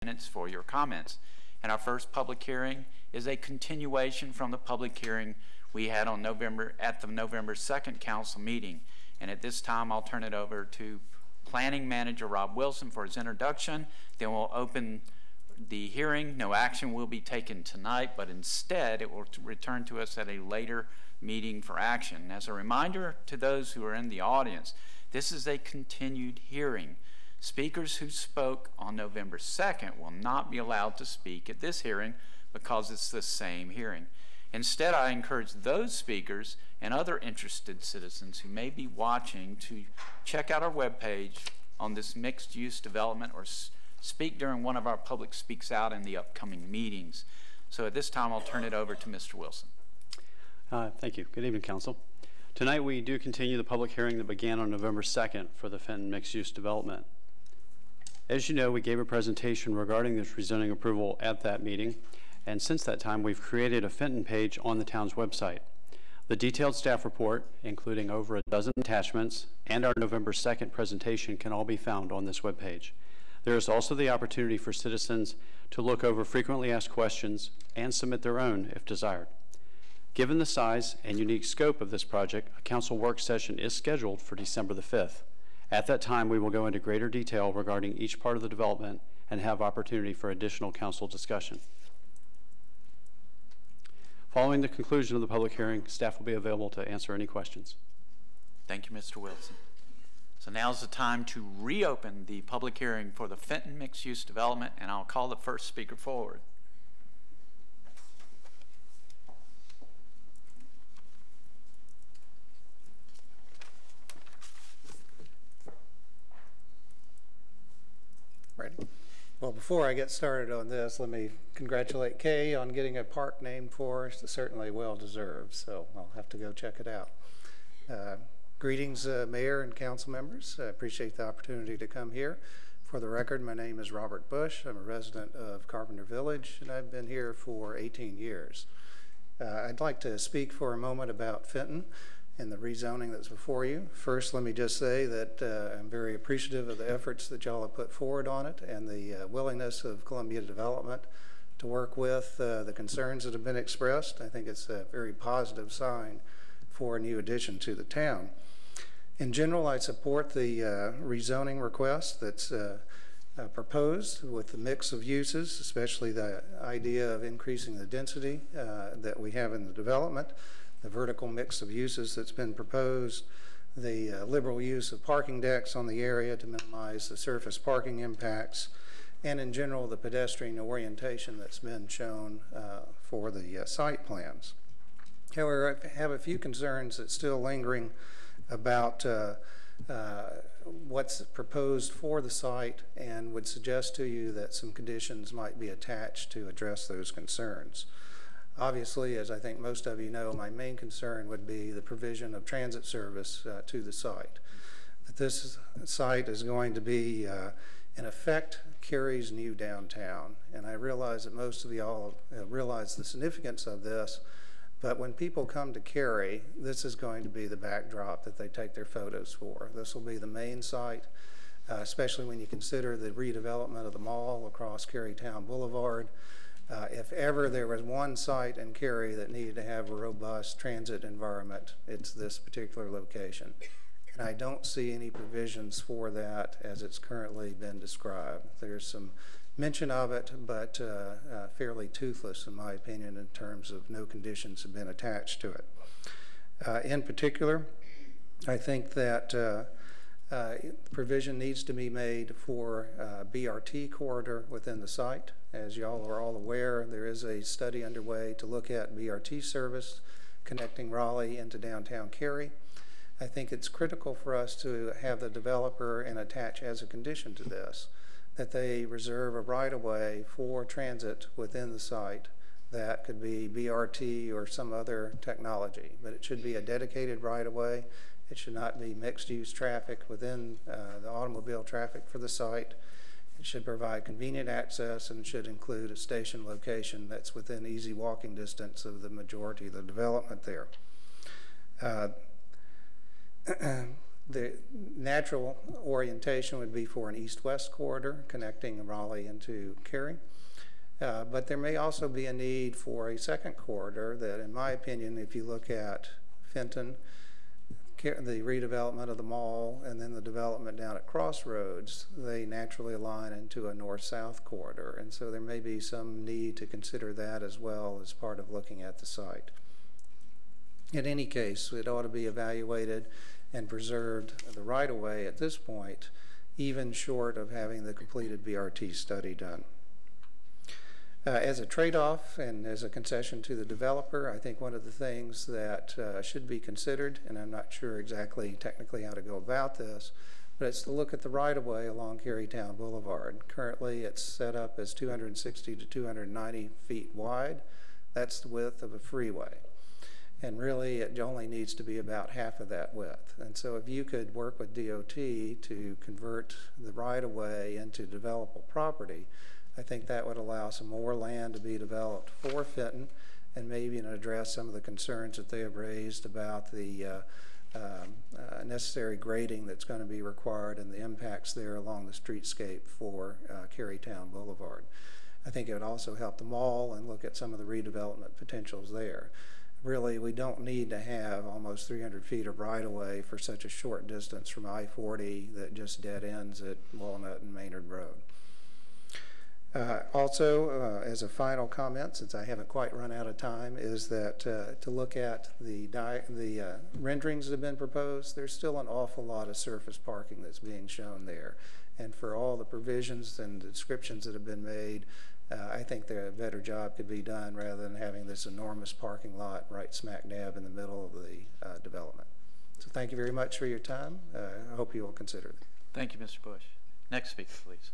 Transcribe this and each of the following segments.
minutes for your comments. And our first public hearing is a continuation from the public hearing we had on at the November 2nd council meeting. And at this time, I'll turn it over to Planning Manager Rob Wilson for his introduction. Then we'll open the hearing. No action will be taken tonight, but instead it will return to us at a later meeting for action. As a reminder to those who are in the audience, this is a continued hearing. Speakers who spoke on November 2nd will not be allowed to speak at this hearing because it's the same hearing. Instead, I encourage those speakers and other interested citizens who may be watching to check out our webpage on this mixed-use development or speak during one of our public speaks out in the upcoming meetings. So at this time, I'll turn it over to Mr. Wilson. Thank you. Good evening, Council. Tonight we do continue the public hearing that began on November 2nd for the Fenton mixed-use development. As you know, we gave a presentation regarding this rezoning approval at that meeting, and since that time we've created a Fenton page on the town's website. The detailed staff report, including over a dozen attachments, and our November 2nd presentation can all be found on this webpage. There is also the opportunity for citizens to look over frequently asked questions and submit their own if desired. Given the size and unique scope of this project, a council work session is scheduled for December the 5th. At that time, we will go into greater detail regarding each part of the development and have opportunity for additional council discussion. Following the conclusion of the public hearing, staff will be available to answer any questions. Thank you, Mr. Wilson. So now's the time to reopen the public hearing for the Fenton mixed-use development, and I'll call the first speaker forward. Ready? Well, before I get started on this, let me congratulate Kay on getting a park named for us. It's certainly well deserved, so I'll have to go check it out. Greetings, Mayor and council members. I appreciate the opportunity to come here. For the record, my name is Robert Bush. I'm a resident of Carpenter Village, and I've been here for 18 years. I'd like to speak for a moment about Fenton and the rezoning that's before you. First, let me just say that I'm very appreciative of the efforts that y'all have put forward on it and the willingness of Columbia Development to work with the concerns that have been expressed. I think it's a very positive sign for a new addition to the town. In general, I support the rezoning request that's proposed with the mix of uses, especially the idea of increasing the density that we have in the development, the vertical mix of uses that's been proposed, the liberal use of parking decks on the area to minimize the surface parking impacts, and in general the pedestrian orientation that's been shown for the site plans. However, I have a few concerns that's still lingering about what's proposed for the site, and would suggest to you that some conditions might be attached to address those concerns. Obviously, as I think most of you know, my main concern would be the provision of transit service to the site. That this site is going to be, in effect, Cary's new downtown. And I realize that most of y'all realize the significance of this, but when people come to Cary, this is going to be the backdrop that they take their photos for. This will be the main site, especially when you consider the redevelopment of the mall across Cary Town Boulevard. If ever there was one site in Cary that needed to have a robust transit environment, it's this particular location. And I don't see any provisions for that as it's currently been described. There's some mention of it, but fairly toothless in my opinion in terms of no conditions have been attached to it. In particular, I think that provision needs to be made for BRT corridor within the site. As y'all are all aware, there is a study underway to look at BRT service connecting Raleigh into downtown Cary. I think it's critical for us to have the developer and attach as a condition to this that they reserve a right-of-way for transit within the site that could be BRT or some other technology, but it should be a dedicated right-of-way. It should not be mixed-use traffic within the automobile traffic for the site. It should provide convenient access and should include a station location that's within easy walking distance of the majority of the development there. The natural orientation would be for an east-west corridor connecting Raleigh into Cary. But there may also be a need for a second corridor that, in my opinion, if you look at Fenton, the redevelopment of the mall, and then the development down at Crossroads, they naturally align into a north-south corridor. And so there may be some need to consider that as well as part of looking at the site. In any case, it ought to be evaluated and preserved the right-of-way at this point, even short of having the completed BRT study done. As a trade-off and as a concession to the developer, I think one of the things that should be considered, and I'm not sure exactly technically how to go about this, but it's to look at the right-of-way along Carytown Boulevard. Currently, it's set up as 260 to 290 feet wide. That's the width of a freeway. And really, it only needs to be about half of that width. And so if you could work with DOT to convert the right-of-way into developable property, I think that would allow some more land to be developed for Fenton and maybe address some of the concerns that they have raised about the necessary grading that's going to be required and the impacts there along the streetscape for Carytown Boulevard. I think it would also help the mall and look at some of the redevelopment potentials there. Really, we don't need to have almost 300 feet of right-of-way for such a short distance from I-40 that just dead ends at Walnut and Maynard Road. Also, as a final comment, since I haven't quite run out of time, is that to look at the renderings that have been proposed, there's still an awful lot of surface parking that's being shown there. And for all the provisions and descriptions that have been made, I think that a better job could be done rather than having this enormous parking lot right smack dab in the middle of the development. So thank you very much for your time. I hope you will consider it. Thank you, Mr. Bush. Next speaker, please.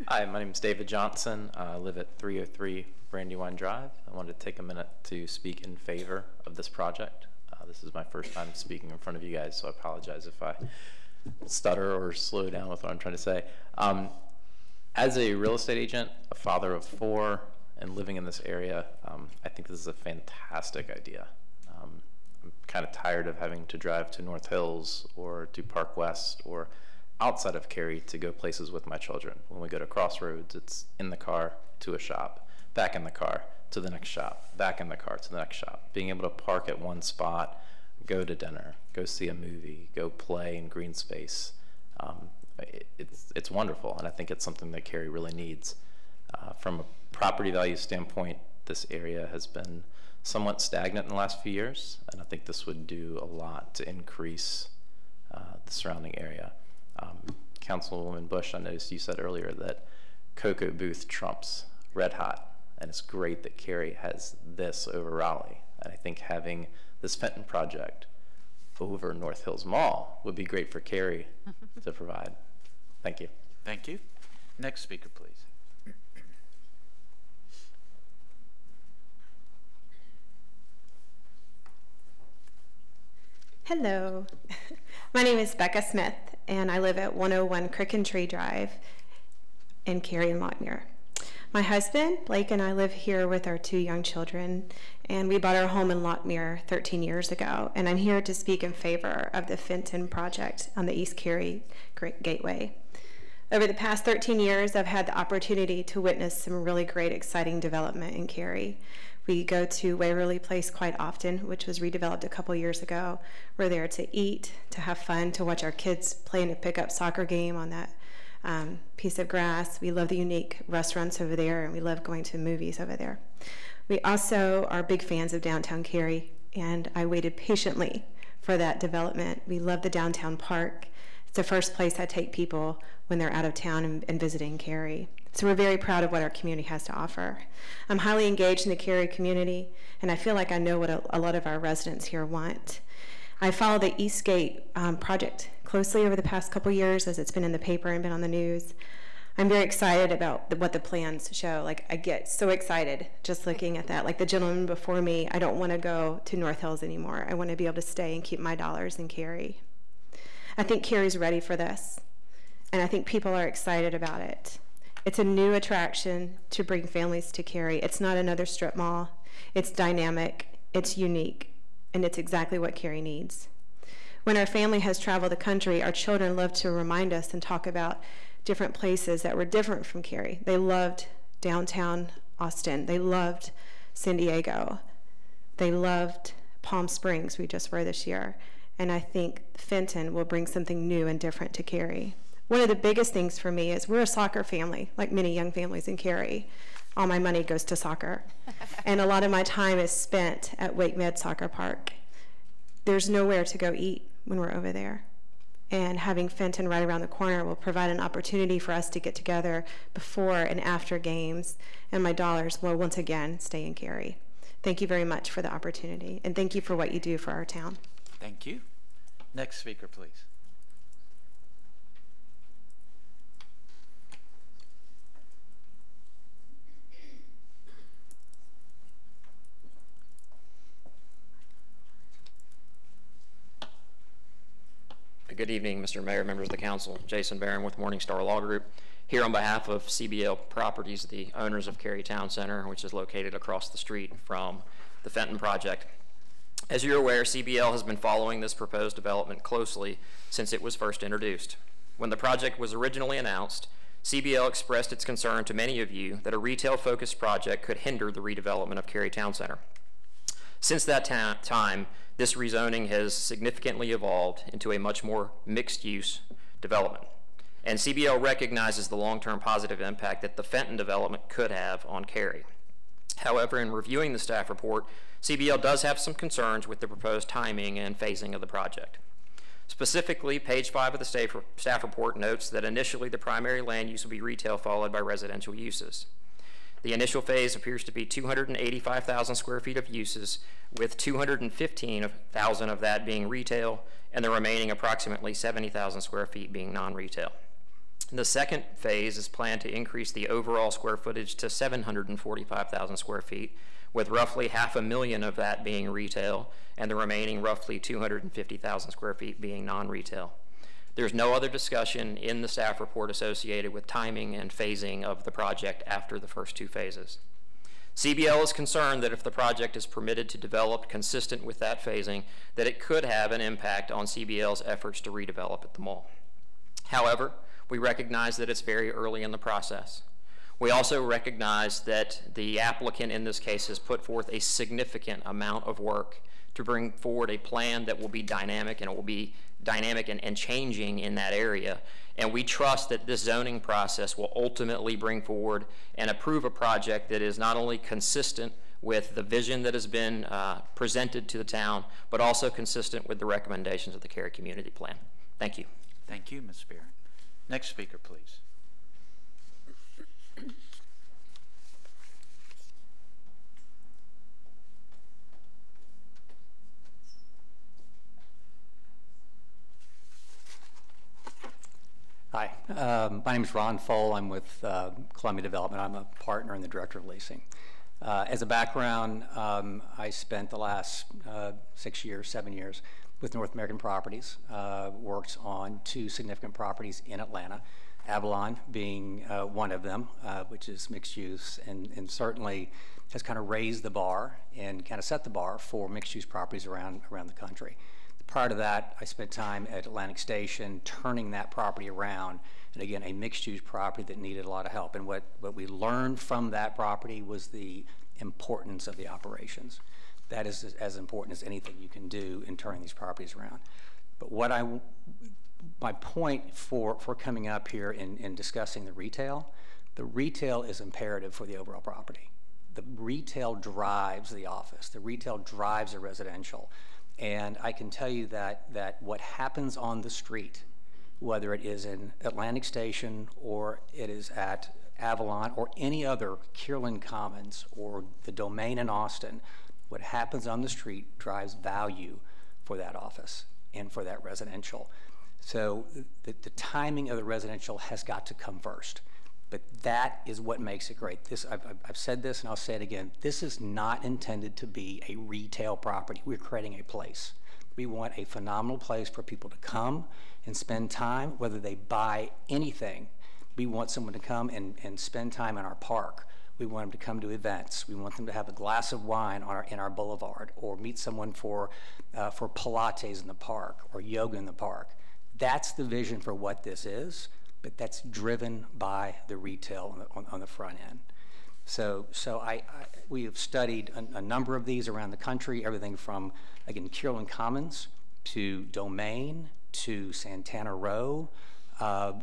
Hi, my name is David Johnson. I live at 303 Brandywine Drive. I wanted to take a minute to speak in favor of this project. This is my first time speaking in front of you guys, so I apologize if I stutter or slow down with what I'm trying to say. As a real estate agent, a father of 4, and living in this area, I think this is a fantastic idea. I'm kind of tired of having to drive to North Hills or to Park West or outside of Cary to go places with my children. When we go to Crossroads, it's in the car to a shop, back in the car to the next shop, back in the car to the next shop. Being able to park at one spot, go to dinner, go see a movie, go play in green space. It's wonderful, and I think it's something that Cary really needs. From a property value standpoint, this area has been somewhat stagnant in the last few years, and I think this would do a lot to increase the surrounding area. Councilwoman Bush, I noticed you said earlier that Cocoa Booth trumps Red Hot, and it's great that Cary has this over Raleigh. And I think having this Fenton project over North Hills Mall would be great for Cary to provide. Thank you. Thank you. Next speaker, please. Hello, my name is Becca Smith, and I live at 101 Crick Tree Drive in Cary and Lockmere. My husband, Blake, and I live here with our 2 young children, and we bought our home in Lockmere 13 years ago, and I'm here to speak in favor of the Fenton project on the East Cary Gateway. Over the past 13 years, I've had the opportunity to witness some really great, exciting development in Cary. We go to Waverly Place quite often, which was redeveloped a couple years ago. We're there to eat, to have fun, to watch our kids play in a pickup soccer game on that piece of grass. We love the unique restaurants over there, and we love going to movies over there. We also are big fans of downtown Cary, and I waited patiently for that development. We love the downtown park. It's the first place I take people when they're out of town and visiting Cary. So we're very proud of what our community has to offer. I'm highly engaged in the Cary community, and I feel like I know what a lot of our residents here want. I follow the Eastgate project closely over the past couple years as it's been in the paper and been on the news. I'm very excited about what the plans show. Like, I get so excited just looking at that. Like the gentleman before me, I don't want to go to North Hills anymore. I want to be able to stay and keep my dollars in Cary. I think Cary's ready for this, and I think people are excited about it. It's a new attraction to bring families to Cary. It's not another strip mall. It's dynamic, it's unique, and it's exactly what Cary needs. When our family has traveled the country, our children love to remind us and talk about different places that were different from Cary. They loved downtown Austin. They loved San Diego. They loved Palm Springs, we just were this year. And I think Fenton will bring something new and different to Cary. One of the biggest things for me is we're a soccer family, like many young families in Cary. All my money goes to soccer. And a lot of my time is spent at Wake Med Soccer Park. There's nowhere to go eat when we're over there. And having Fenton right around the corner will provide an opportunity for us to get together before and after games, and my dollars will once again stay in Cary. Thank you very much for the opportunity, and thank you for what you do for our town. Thank you. Next speaker, please. Good evening, Mr. Mayor, members of the council. Jason Barron with Morningstar Law Group, here on behalf of CBL Properties, the owners of Cary Town Center, which is located across the street from the Fenton project. As you're aware, CBL has been following this proposed development closely since it was first introduced. When the project was originally announced, CBL expressed its concern to many of you that a retail-focused project could hinder the redevelopment of Cary Town Center. Since that time, this rezoning has significantly evolved into a much more mixed-use development. And CBL recognizes the long-term positive impact that the Fenton development could have on Cary. However, in reviewing the staff report, CBL does have some concerns with the proposed timing and phasing of the project. Specifically, page 5 of the staff report notes that initially the primary land use will be retail followed by residential uses. The initial phase appears to be 285,000 square feet of uses, with 215,000 of that being retail, and the remaining approximately 70,000 square feet being non-retail. The second phase is planned to increase the overall square footage to 745,000 square feet, with roughly 500,000 of that being retail, and the remaining roughly 250,000 square feet being non-retail. There's no other discussion in the staff report associated with timing and phasing of the project after the first two phases. CBL is concerned that if the project is permitted to develop consistent with that phasing, that it could have an impact on CBL's efforts to redevelop at the mall. However, we recognize that it's very early in the process. We also recognize that the applicant in this case has put forth a significant amount of work to bring forward a plan that will be dynamic, and it will be dynamic and changing in that area. And we trust that this zoning process will ultimately bring forward and approve a project that is not only consistent with the vision that has been presented to the town, but also consistent with the recommendations of the Cary Community Plan. Thank you. Thank you, Ms. Barron. Next speaker, please. Hi, my name is Ron Foll. I'm with Columbia Development. I'm a partner and the director of leasing. As a background, I spent the last 7 years with North American Properties, worked on 2 significant properties in Atlanta, Avalon being one of them, which is mixed use, and certainly has kind of raised the bar and kind of set the bar for mixed use properties around the country. Prior to that, I spent time at Atlantic Station turning that property around, and again, a mixed-use property that needed a lot of help. And what we learned from that property was the importance of the operations. That is as important as anything you can do in turning these properties around. But my point for coming up here and discussing the retail is imperative for the overall property. The retail drives the office. The retail drives the residential. And I can tell you that what happens on the street, whether it is in Atlantic Station or it is at Avalon or any other Kierland Commons or the Domain in Austin, what happens on the street drives value for that office and for that residential. So the timing of the residential has got to come first. But that is what makes it great. I've said this and I'll say it again. This is not intended to be a retail property. We're creating a place. We want a phenomenal place for people to come and spend time, whether they buy anything We want someone to come and spend time in our park. We want them to come to events. We want them to have a glass of wine in our boulevard, or meet someone for Pilates in the park or yoga in the park. That's the vision for what this is, but that's driven by the retail on the front end. So we have studied a number of these around the country, everything from, again, Kierland Commons to Domain to Santana Row.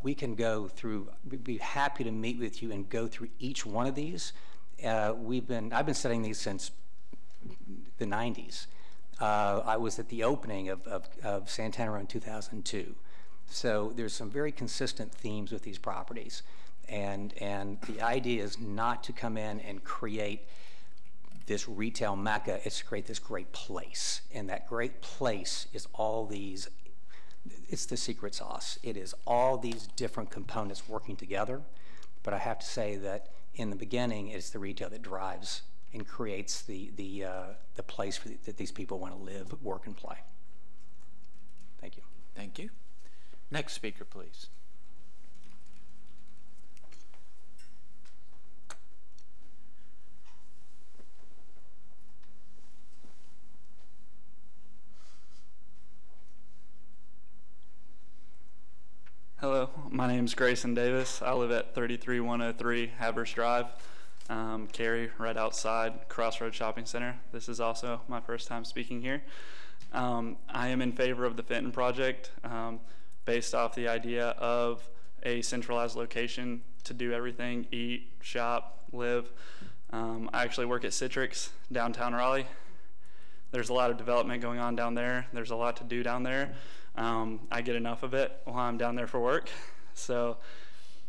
We can go through, we'd be happy to meet with you and go through each one of these. I've been studying these since the 90s. I was at the opening of Santana Row in 2002. So there's some very consistent themes with these properties. And the idea is not to come in and create this retail mecca, it's to create this great place. And that great place is all these, it's the secret sauce. It is all these different components working together. But I have to say that in the beginning, it's the retail that drives and creates the place that these people want to live, work, and play. Thank you. Thank you. Next speaker, please. Hello, my name is Grayson Davis. I live at 33103 Havers Drive, Cary, right outside Crossroads Shopping Center. This is also my first time speaking here. I am in favor of the Fenton project based off the idea of a centralized location to do everything, eat, shop, live. I actually work at Citrix downtown Raleigh. There's a lot of development going on down there. There's a lot to do down there. I get enough of it while I'm down there for work. So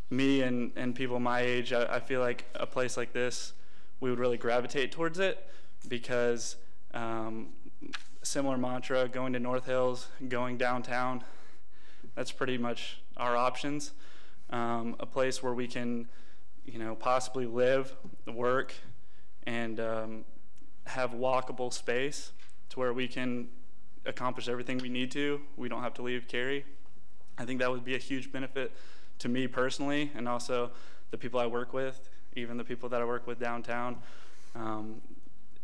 me and people my age, I feel like a place like this, we would really gravitate towards it because similar mantra, going to North Hills, going downtown, that's pretty much our options. A place where we can, possibly live, work, and have walkable space to where we can accomplish everything we need to. We don't have to leave Cary. I think that would be a huge benefit to me personally, and also the people I work with, even the people that I work with downtown.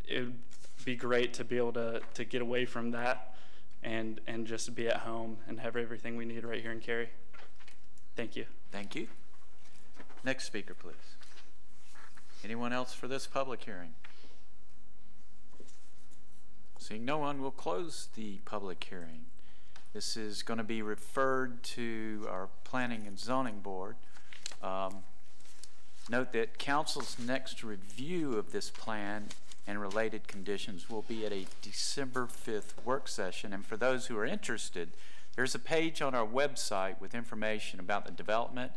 It would be great to be able to get away from that and just be at home and have everything we need right here in Cary. Thank you. Thank you. Next speaker, please. Anyone else for this public hearing? Seeing no one, we'll close the public hearing. This is going to be referred to our Planning and Zoning Board. Note that Council's next review of this plan and related conditions will be at a December 5th work session. And for those who are interested, there's a page on our website with information about the development,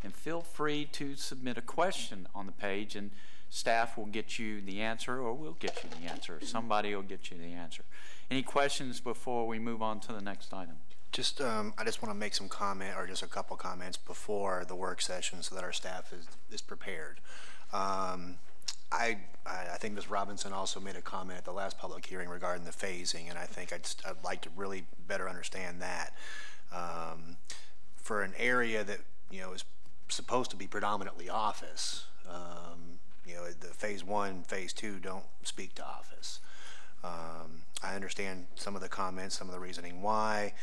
and feel free to submit a question on the page, and staff will get you the answer, or we'll get you the answer. Somebody will get you the answer. Any questions before we move on to the next item? Just, I just want to make some comment, or just a couple comments before the work session so that our staff is prepared. I think Ms. Robinson also made a comment at the last public hearing regarding the phasing, and I think I'd like to really better understand that. For an area that, is supposed to be predominantly office, the phase 1, phase 2 don't speak to office. I understand some of the comments, some of the reasoning why,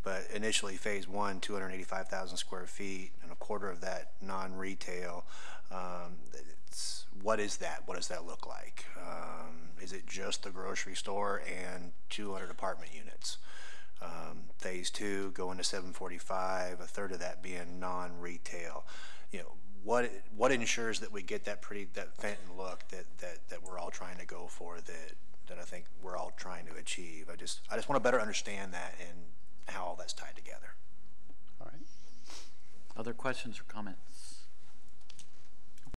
but initially phase 1, 285,000 square feet, and a quarter of that non-retail. What is that? What does that look like? Is it just the grocery store and 200 apartment units? Phase 2 going to 745, a third of that being non-retail. What ensures that we get that Fenton look that we're all trying to go for, that I think we're all trying to achieve? I just want to better understand that and how all that's tied together. All right. Other questions or comments?